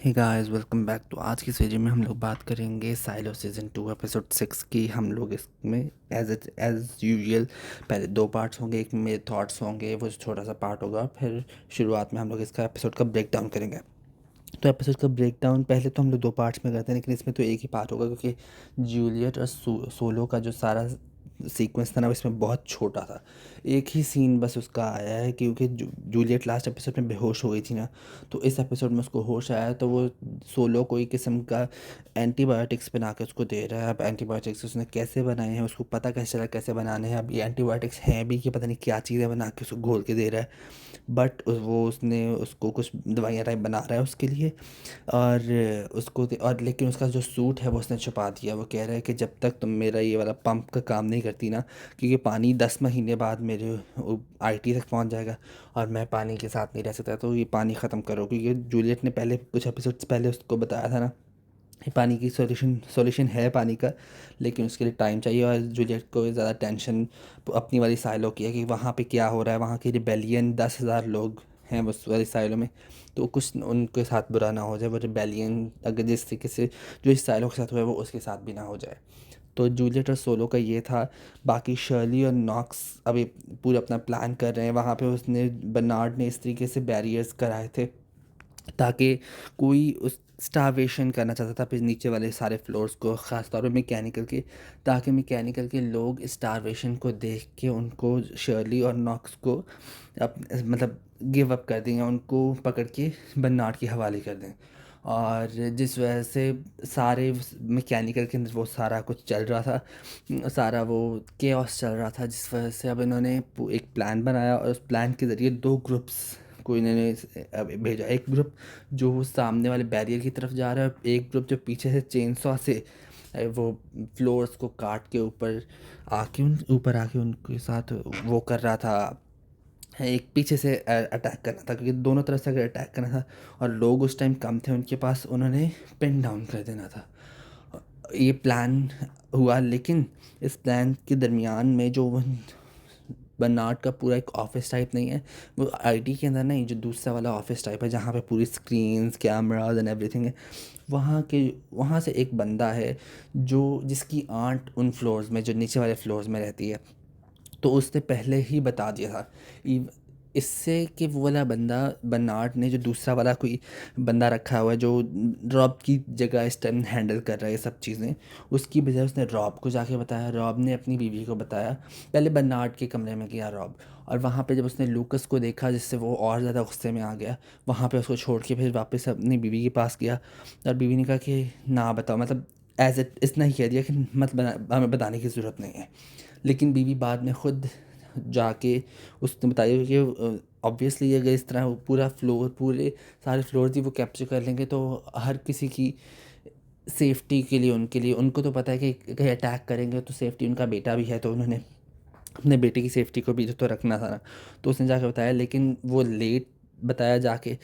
Hey guys, welcome back. तो आज की इस वीडियो में हम लोग बात करेंगे साइलो सीज़न 2 एपिसोड 6 की। हम लोग इसमें एज यूजुअल पहले दो पार्ट्स होंगे, एक में थॉट्स होंगे, वो छोटा सा पार्ट होगा, फिर शुरुआत में हम लोग इसका एपिसोड का ब्रेक डाउन करेंगे। तो एपिसोड का ब्रेक डाउन पहले तो हम लोग दो पार्ट्स में करते हैं, लेकिन इसमें तो एक ही पार्ट होगा क्योंकि जूलियट और सोलो का जो सारा सीक्वेंस था ना, इसमें बहुत छोटा था। एक ही सीन बस उसका आया है क्योंकि जूलियट लास्ट एपिसोड में बेहोश हो गई थी ना, तो इस एपिसोड में उसको होश आया, तो वो सोलो कोई किस्म का एंटीबायोटिक्स बना के उसको दे रहा है। अब एंटीबायोटिक्स उसने कैसे बनाए हैं, उसको पता कैसे चला कैसे बनाने हैं। अब ये एंटीबायोटिक्स हैं भी कि पता नहीं क्या चीज़ें बना के उसको घोल के दे रहा है, बट वो उसने उसको कुछ दवाइयाँ टाइप बना रहा है उसके लिए। और और लेकिन उसका जो सूट है वो उसने छुपा दिया। वो कह रहा है कि जब तक तुम मेरा ये वाला पंप का काम नहीं करती ना, क्योंकि पानी 10 महीने बाद मेरे आईटी तक पहुंच जाएगा और मैं पानी के साथ नहीं रह सकता, तो ये पानी ख़त्म करो। क्योंकि जूलियट ने पहले कुछ एपिसोड्स पहले उसको बताया था ना, ये पानी की सॉल्यूशन है पानी का, लेकिन उसके लिए टाइम चाहिए। और जूलियट को ज़्यादा टेंशन अपनी वाली साइलो की है कि वहाँ पे क्या हो रहा है, वहाँ की रिबेलियन 10,000 लोग हैं उस वाली साइलो में, तो कुछ उनके साथ बुरा ना हो जाए। वो रिबेलियन अगर जिस तरीके से जो इस साइलो के साथ हुआ है वो उसके साथ भी ना हो जाए। तो जूलियट और सोलो का ये था। बाकी शर्ली और नॉक्स अभी पूरा अपना प्लान कर रहे हैं। वहाँ पे उसने बर्नार्ड ने इस तरीके से बैरियर्स कराए थे ताकि कोई उस स्टारवेशन करना चाहता था फिर नीचे वाले सारे फ्लोर्स को, ख़ास तौर पे मैकेनिकल के, ताकि मैकेनिकल के लोग स्टारवेशन को देख के उनको शर्ली और नॉक्स को मतलब गिव अप कर दें या उनको पकड़ के बर्नार्ड के हवाले कर दें। और जिस वजह से सारे मैकेनिकल के अंदर वो सारा कुछ चल रहा था, सारा वो केओस चल रहा था, जिस वजह से अब इन्होंने एक प्लान बनाया और उस प्लान के ज़रिए दो ग्रुप्स को इन्होंने भेजा। एक ग्रुप जो सामने वाले बैरियर की तरफ जा रहा है, एक ग्रुप जो पीछे से चेन सॉ से वो फ्लोर्स को काट के ऊपर आके उनके साथ वो कर रहा था, एक पीछे से अटैक करना था, क्योंकि दोनों तरफ से अगर अटैक करना था और लोग उस टाइम कम थे उनके पास, उन्होंने पिन डाउन कर देना था। ये प्लान हुआ, लेकिन इस प्लान के दरमियान में जो बर्नार्ड का पूरा एक ऑफिस टाइप नहीं है, वो आईटी के अंदर नहीं, जो दूसरा वाला ऑफिस टाइप है जहाँ पे पूरी स्क्रीन्स कैमराज एंड एवरीथिंग है, वहाँ से एक बंदा है जो जिसकी आंट उन फ्लोर्स में, जो नीचे वाले फ्लोर्स में रहती है। तो उसने पहले ही बता दिया था इससे कि वो वाला बंदा बर्नार्ड ने जो दूसरा वाला कोई बंदा रखा हुआ है जो रॉब की जगह इस टाइम हैंडल कर रहा है ये सब चीज़ें, उसकी बजाय उसने रॉब को जाके बताया। रॉब ने अपनी बीवी को बताया। पहले बर्नार्ड के कमरे में गया रॉब, और वहाँ पे जब उसने लूकस को देखा जिससे वो और ज़्यादा गुस्से में आ गया, वहाँ पे उसको छोड़ के फिर वापस अपनी बीवी के पास गया। और बीवी ने कहा कि ना बताओ, मतलब एज इट इतना ही कह दिया कि हमें बताने की ज़रूरत नहीं है। लेकिन बीवी बाद में खुद जाके उसने बताया कि ऑब्वियसली अगर इस तरह वो पूरा फ्लोर, पूरे सारे फ्लोर थी वो कैप्चर कर लेंगे तो हर किसी की सेफ्टी के लिए, उनके लिए, उनको तो पता है कि कहीं अटैक करेंगे तो सेफ्टी, उनका बेटा भी है तो उन्होंने अपने बेटे की सेफ्टी को भी तो रखना था ना। तो उसने जाके बताया, लेकिन वो लेट बताया जाके,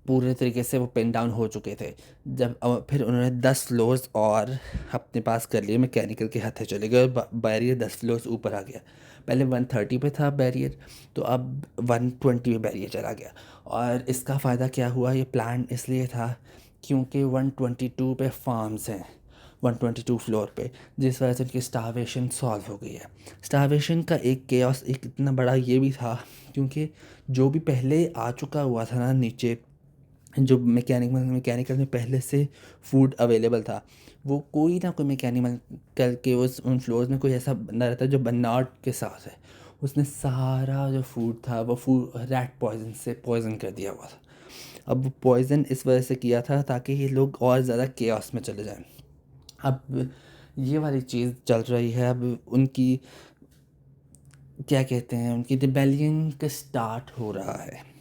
पूरे तरीके से वो पिन डाउन हो चुके थे। जब फिर उन्होंने 10 फ्लोर्स और अपने पास कर लिए, मैकेनिकल के हथे चले गए और बैरियर 10 फ्लोर्स ऊपर आ गया। पहले 130 पे था बैरियर, तो अब 120 पे बैरियर चला गया। और इसका फ़ायदा क्या हुआ, ये प्लान इसलिए था क्योंकि 122 पे फार्म्स हैं, 122 फ्लोर पे, जिस वजह से उनकी स्टारवेशन सॉल्व हो गई है। स्टारवेशन का एक केओस एक इतना बड़ा ये भी था क्योंकि जो भी पहले आ चुका हुआ था ना नीचे, जो मैकेनिकल में पहले से फूड अवेलेबल था, वो कोई ना कोई मैकेनिकल के उन फ्लोर्स में कोई ऐसा बंदा रहता है जो बर्नार्ड के साथ है। उसने सारा जो फूड था वो फूड रैट पॉइजन से पॉइजन कर दिया हुआ था। अब वो पॉइजन इस वजह से किया था ताकि ये लोग और ज़्यादा केओस में चले जाएं। अब ये वाली चीज़ चल रही है। अब उनकी क्या कहते हैं, उनकी रिबेलियन का स्टार्ट हो रहा है।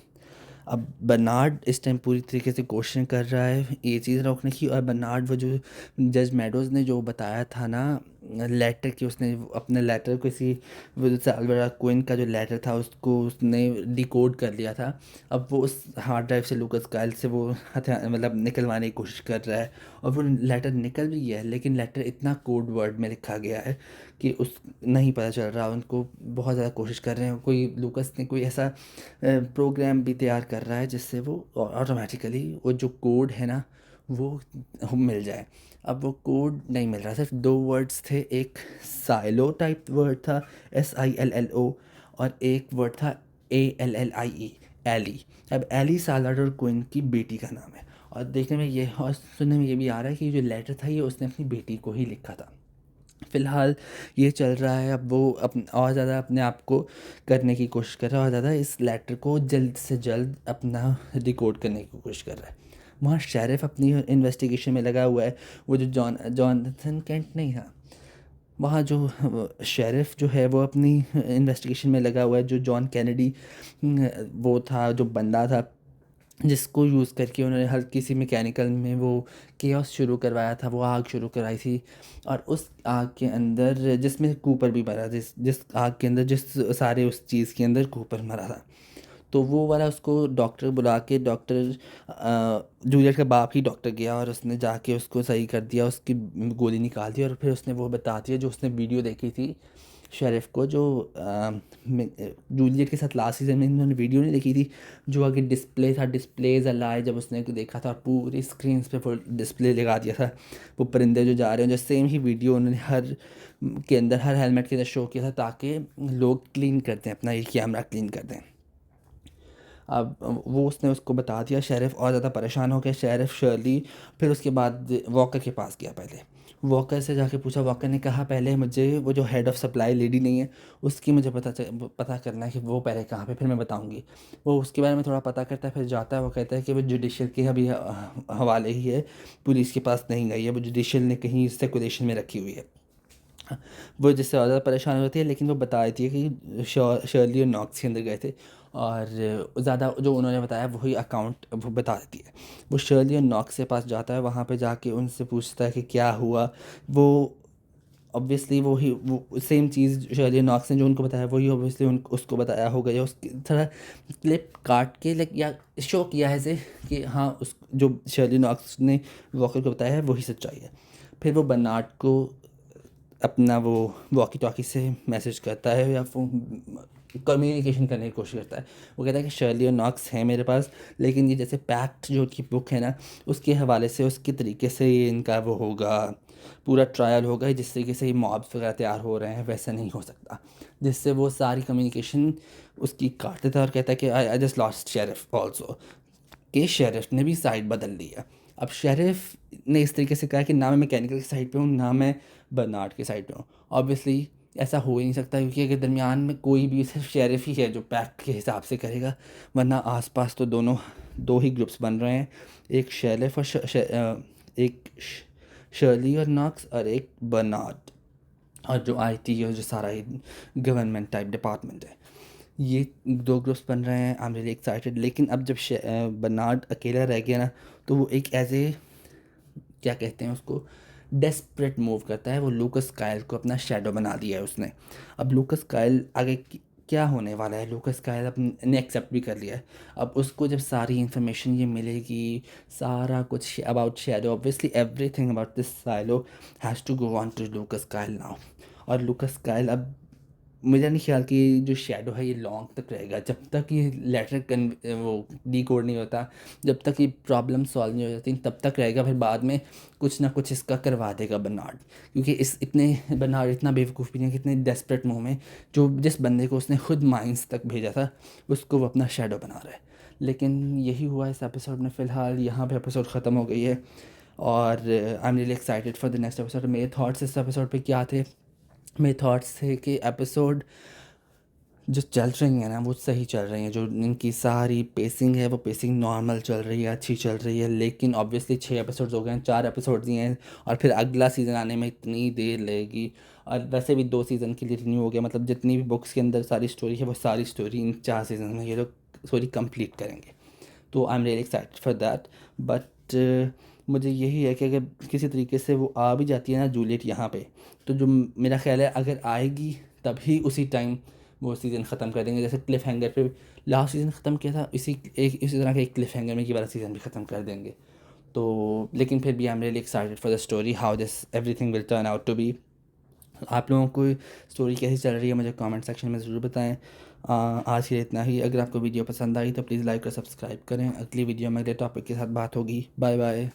अब बर्नार्ड इस टाइम पूरी तरीके से क्वेश्चन कर रहा है ये चीज़ रोकने की। और बर्नार्ड वो जो जज मेडोज़ ने जो बताया था ना लेटर की उसने अपने लेटर किसी साल्वाडोर क्विन का जो लेटर था उसको उसने डिकोड कर लिया था। अब वो उस हार्ड ड्राइव से लूकस काइल से वो हथियार मतलब निकलवाने की कोशिश कर रहा है, और वो लेटर निकल भी गया है, लेकिन लेटर इतना कोड वर्ड में लिखा गया है कि उस नहीं पता चल रहा। उनको बहुत ज़्यादा कोशिश कर रहे हैं, कोई लूकस ने कोई ऐसा प्रोग्राम भी तैयार कर रहा है जिससे वो ऑटोमेटिकली वो जो कोड है ना वो मिल जाए। अब वो कोड नहीं मिल रहा, सिर्फ दो वर्ड्स थे, एक साइलो टाइप वर्ड था, SILLO, और एक वर्ड था ALLIE, एली। अब एली साल्वाडोर क्विन की बेटी का नाम है, और देखने में ये और सुनने में ये भी आ रहा है कि जो लेटर था ये उसने अपनी बेटी को ही लिखा था। फ़िलहाल ये चल रहा है। अब वो और ज़्यादा अपने आप को करने की कोशिश कर रहा है, और ज़्यादा इस लेटर को जल्द से जल्द अपना रिकॉर्ड करने की कोशिश कर रहा है। वहाँ शेरिफ अपनी इन्वेस्टिगेशन में लगा हुआ है। वो जो जॉनथन केंट नहीं था, वहाँ जो शेरिफ जो है वो अपनी इन्वेस्टिगेशन में लगा हुआ है। जो जॉन कैनेडी वो था, जो बंदा था जिसको यूज़ करके उन्होंने हर किसी मैकेनिकल में वो केओस शुरू करवाया था, वो आग शुरू कराई थी। और उस आग के अंदर जिसमें कूपर भी मरा, जिस जिस आग के अंदर जिस सारे उस चीज़ के अंदर कूपर मरा था, तो वो वाला उसको डॉक्टर बुला के, डॉक्टर जूलियट का बाप ही डॉक्टर गया और उसने जाके उसको सही कर दिया, उसकी गोली निकाल दी, और फिर उसने वो बता दिया जो उसने वीडियो देखी थी शेरिफ को, जो जूलियट के साथ लास्ट सीज़न में इन्होंने वीडियो नहीं देखी थी, जो आगे डिस्प्ले था, डिस्प्लेज अलाइ, जब उसने देखा था पूरी स्क्रीन पे फुल डिस्प्ले लगा दिया था, वो परिंदे जो जा रहे हैं, जो सेम ही वीडियो उन्होंने हर हेलमेट के अंदर शो किया था, ताकि लोग क्लीन करते हैं अपना ये कैमरा क्लीन कर दें। अब वो उसने उसको बता दिया, शेरिफ और ज़्यादा परेशान हो गया। शेरिफ शर्ली फिर उसके बाद वॉकर के पास गया। पहले वॉकर से जाके पूछा, वॉकर ने कहा पहले मुझे वो जो हेड ऑफ़ सप्लाई लेडी नहीं है उसकी मुझे पता करना है कि वो पहले कहाँ पे, फिर मैं बताऊंगी। वो उसके बारे में थोड़ा पता करता है, फिर जाता है। वो कहता है कि वो जुडिशल के अभी हवाले ही है, पुलिस के पास नहीं गई है, वो जुडिशल ने कहीं सर्कुलेशन में रखी हुई है। वो जिससे और ज़्यादा परेशान होती है, लेकिन वो बता देती है कि शर्ली और नॉक्स के अंदर गए थे, और ज़्यादा जो उन्होंने बताया वही अकाउंट वो बता देती है। वो शर्ली और नॉक्स के पास जाता है, वहाँ पे जाके उनसे पूछता है कि क्या हुआ। वो ऑब्वियसली वो सेम चीज़ शर्ली और नॉक्स ने जो उनको बताया वही ऑब्वियसली उनको उसको बताया होगा, या उसकी थोड़ा क्लिप काट के लाइक या शो किया है ऐसे कि हाँ उस जो शर्ली नॉक्स ने वॉकर को बताया है वही सच्चाई है। फिर वो बर्नार्ड को अपना वो वॉकी टॉकी से मैसेज करता है, या कम्युनिकेशन करने की कोशिश करता है। वो कहता है कि शर्ली और नॉक्स है मेरे पास, लेकिन ये जैसे पैक्ट जो की बुक है ना उसके हवाले से, उसके तरीके से ये इनका वो होगा, पूरा ट्रायल होगा, जिस तरीके से ये मॉब्स वगैरह तैयार हो रहे हैं वैसा नहीं हो सकता। जिससे वो सारी कम्युनिकेशन उसकी काट देता है, और कहता है कि I just lost sheriff also, कि शेरिफ ने भी साइड बदल ली है। अब शेरिफ ने इस तरीके से कहा कि ना मैं मैकेनिकल की साइड पे हूँ, ना मैं बर्नार्ड की साइड पे हूँ। ऑब्वियसली ऐसा हो ही नहीं सकता, क्योंकि अगर दरमियान में कोई भी, सिर्फ शेरिफ ही है जो पैक्ट के हिसाब से करेगा, वरना आसपास तो दो ही ग्रुप्स बन रहे हैं, एक शेरिफ और एक शर्ली और नॉक्स, और एक बर्नार्ड, और जो IT और जो सारा गवर्नमेंट टाइप डिपार्टमेंट है, ये दो ग्रुप्स बन रहे हैं। आई एम रियली एक्साइटेड। लेकिन अब जब बर्नार्ड अकेला रह गया ना, तो वो एक एज ए क्या कहते हैं उसको, डेस्परेट मूव करता है। वो लूकस काइल को अपना शैडो बना दिया है उसने। अब लूकस काइल आगे क्या होने वाला है, लूकस काइल अपने एक्सेप्ट भी कर लिया है। अब उसको जब सारी इन्फॉर्मेशन ये मिलेगी, सारा कुछ about shadow, obviously everything about this silo has to go on to Lucas Kyle now. और लूकस काइल अब मुझे नहीं ख्याल कि जो शैडो है ये लॉन्ग तक रहेगा, जब तक ये लेटर वो डिकोड नहीं होता, जब तक ये प्रॉब्लम सॉल्व नहीं हो जाती तब तक रहेगा। फिर बाद में कुछ ना कुछ इसका करवा देगा बर्नार्ड, क्योंकि बर्नार्ड इतना बेवकूफ़ भी नहीं है कि इतने डेस्परेट मूव में जो जिस बंदे को उसने खुद माइंस तक भेजा था उसको वो अपना शैडो बना रहा है। लेकिन यही हुआ इस एपिसोड में। फ़िलहाल यहाँ पे एपिसोड ख़त्म हो गई है, और आई am really excited for the next episode. मेरे थॉट्स इस एपिसोड पे क्या थे, मेरे थॉट्स थे कि एपिसोड जो चल रही है ना वो सही चल रही हैं, जो इनकी सारी पेसिंग है वो पेसिंग नॉर्मल चल रही है, अच्छी चल रही है। लेकिन ऑब्वियसली 6 एपिसोड्स हो गए हैं, 4 एपिसोड्स ही हैं, और फिर अगला सीज़न आने में इतनी देर लगेगी। और वैसे भी 2 सीज़न के लिए रिन्यू हो गया, मतलब जितनी भी बुक्स के अंदर सारी स्टोरी है वो सारी स्टोरी इन 4 सीज़न में ये लोग स्टोरी कंप्लीट करेंगे। तो आई am really excited for that. But मुझे यही है कि अगर किसी तरीके से वो आ भी जाती है ना जूलियट यहाँ पे, तो जो मेरा ख्याल है अगर आएगी तभी उसी टाइम वो सीज़न ख़त्म कर देंगे। जैसे क्लिफ़ हैंगर पे लास्ट सीज़न ख़त्म किया था, इसी तरह के एक क्लिफ़ हैंगर में ये वाला सीज़न भी ख़त्म कर देंगे। तो लेकिन फिर भी I am really excited for the story, how this everything will turn out to be. आप लोगों को स्टोरी कैसी चल रही है मुझे कमेंट सेक्शन में ज़रूर बताएं। आज के लिए इतना ही। अगर आपको वीडियो पसंद आई तो प्लीज़ लाइक और सब्सक्राइब करें। अगली वीडियो में अगले टॉपिक के साथ बात होगी। Bye bye.